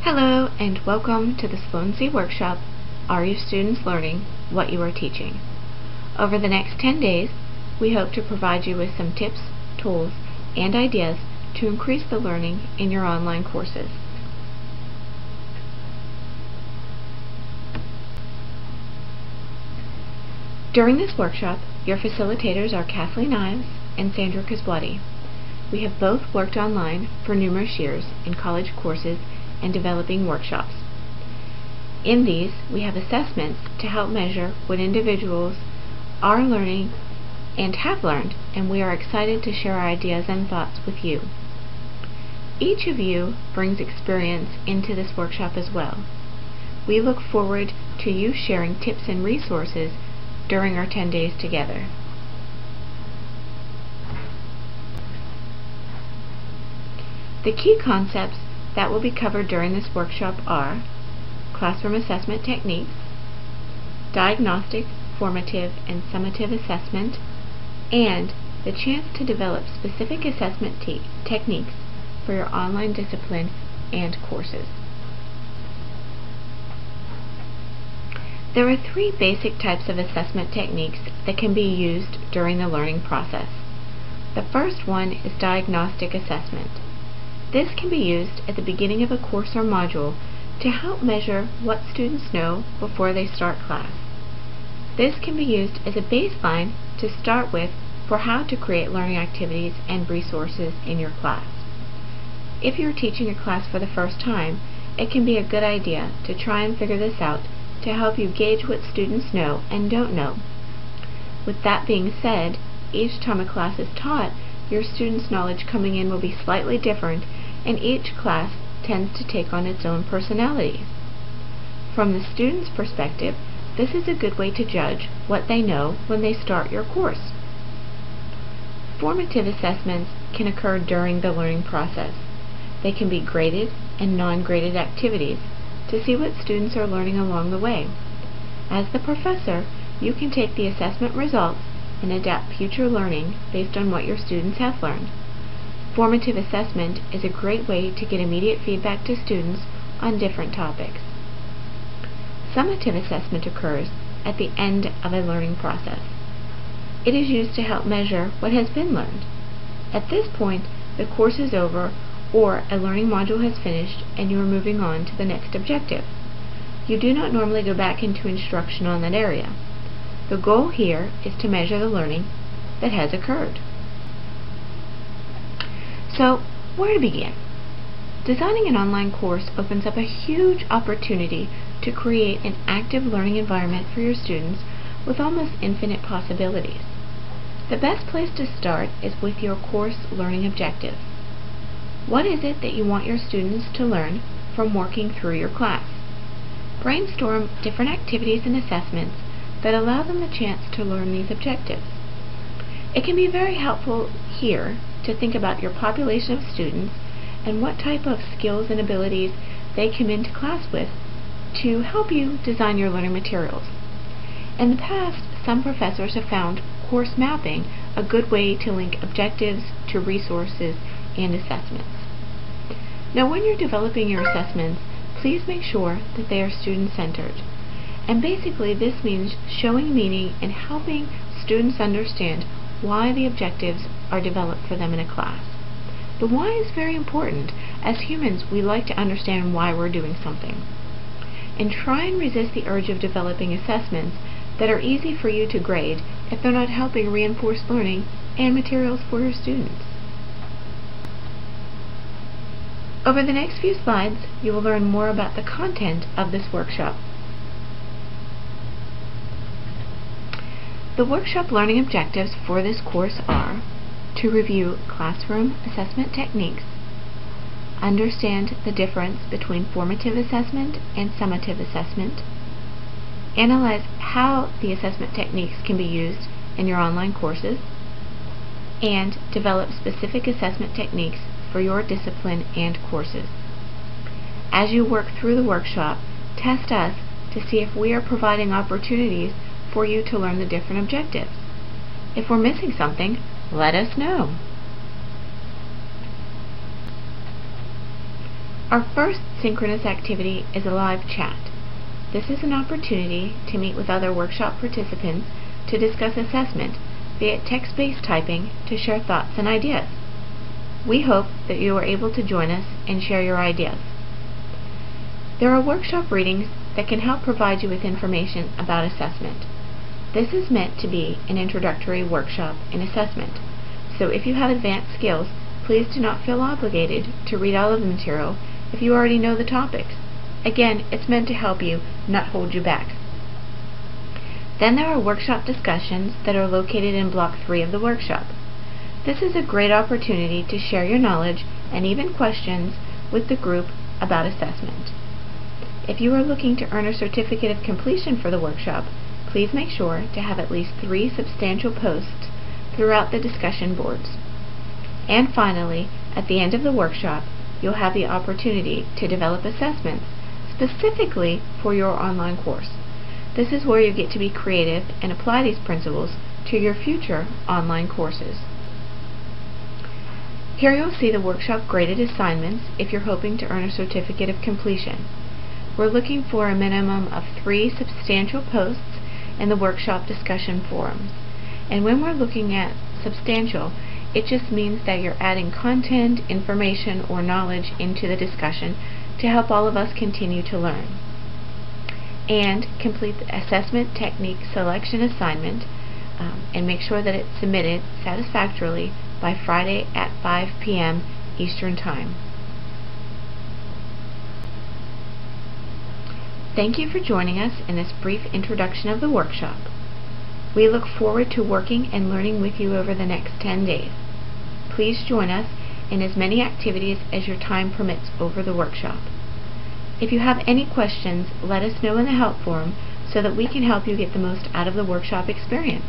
Hello and welcome to the Sloan-C workshop, Are Your Students Learning What You Are Teaching? Over the next 10 days, we hope to provide you with some tips, tools, and ideas to increase the learning in your online courses. During this workshop, your facilitators are Kathleen Ives and Sandra Casblotti. We have both worked online for numerous years in college courses and developing workshops. In these, we have assessments to help measure what individuals are learning and have learned, and we are excited to share our ideas and thoughts with you. Each of you brings experience into this workshop as well. We look forward to you sharing tips and resources during our 10 days together. The key concepts that will be covered during this workshop are classroom assessment techniques, diagnostic, formative, and summative assessment, and the chance to develop specific assessment techniques for your online discipline and courses. There are 3 basic types of assessment techniques that can be used during the learning process. The first one is diagnostic assessment. This can be used at the beginning of a course or module to help measure what students know before they start class. This can be used as a baseline to start with for how to create learning activities and resources in your class. If you're teaching a class for the first time, it can be a good idea to try and figure this out to help you gauge what students know and don't know. With that being said, each time a class is taught, your students' knowledge coming in will be slightly different, and each class tends to take on its own personality. From the student's perspective, this is a good way to judge what they know when they start your course. Formative assessments can occur during the learning process. They can be graded and non-graded activities to see what students are learning along the way. As the professor, you can take the assessment results and adapt future learning based on what your students have learned. Formative assessment is a great way to get immediate feedback to students on different topics. Summative assessment occurs at the end of a learning process. It is used to help measure what has been learned. At this point, the course is over or a learning module has finished and you are moving on to the next objective. You do not normally go back into instruction on that area. The goal here is to measure the learning that has occurred. So, where to begin? Designing an online course opens up a huge opportunity to create an active learning environment for your students with almost infinite possibilities. The best place to start is with your course learning objective. What is it that you want your students to learn from working through your class? Brainstorm different activities and assessments that allow them the chance to learn these objectives. It can be very helpful here to think about your population of students and what type of skills and abilities they come into class with to help you design your learning materials. In the past, some professors have found course mapping a good way to link objectives to resources and assessments. Now, when you're developing your assessments, please make sure that they are student-centered. And basically, this means showing meaning and helping students understand why the objectives are developed for them in a class. The why is very important. As humans, we like to understand why we're doing something. And try and resist the urge of developing assessments that are easy for you to grade if they're not helping reinforce learning and materials for your students. Over the next few slides, you will learn more about the content of this workshop. The workshop learning objectives for this course are to review classroom assessment techniques, understand the difference between formative assessment and summative assessment, analyze how the assessment techniques can be used in your online courses, and develop specific assessment techniques for your discipline and courses. As you work through the workshop, test us to see if we are providing opportunities for you to learn the different objectives. If we're missing something, let us know. Our first synchronous activity is a live chat. This is an opportunity to meet with other workshop participants to discuss assessment via text-based typing to share thoughts and ideas. We hope that you are able to join us and share your ideas. There are workshop readings that can help provide you with information about assessment. This is meant to be an introductory workshop in assessment, so if you have advanced skills, please do not feel obligated to read all of the material if you already know the topics. Again, it's meant to help you, not hold you back. Then there are workshop discussions that are located in Block 3 of the workshop. This is a great opportunity to share your knowledge and even questions with the group about assessment. If you are looking to earn a certificate of completion for the workshop, please make sure to have at least 3 substantial posts throughout the discussion boards. And finally, at the end of the workshop, you'll have the opportunity to develop assessments specifically for your online course. This is where you get to be creative and apply these principles to your future online courses. Here you'll see the workshop graded assignments if you're hoping to earn a certificate of completion. We're looking for a minimum of 3 substantial posts in the workshop discussion forums. And when we're looking at substantial, it just means that you're adding content, information, or knowledge into the discussion to help all of us continue to learn. And complete the assessment technique selection assignment and make sure that it's submitted satisfactorily by Friday at 5 p.m. Eastern Time. Thank you for joining us in this brief introduction of the workshop. We look forward to working and learning with you over the next 10 days. Please join us in as many activities as your time permits over the workshop. If you have any questions, let us know in the help forum so that we can help you get the most out of the workshop experience.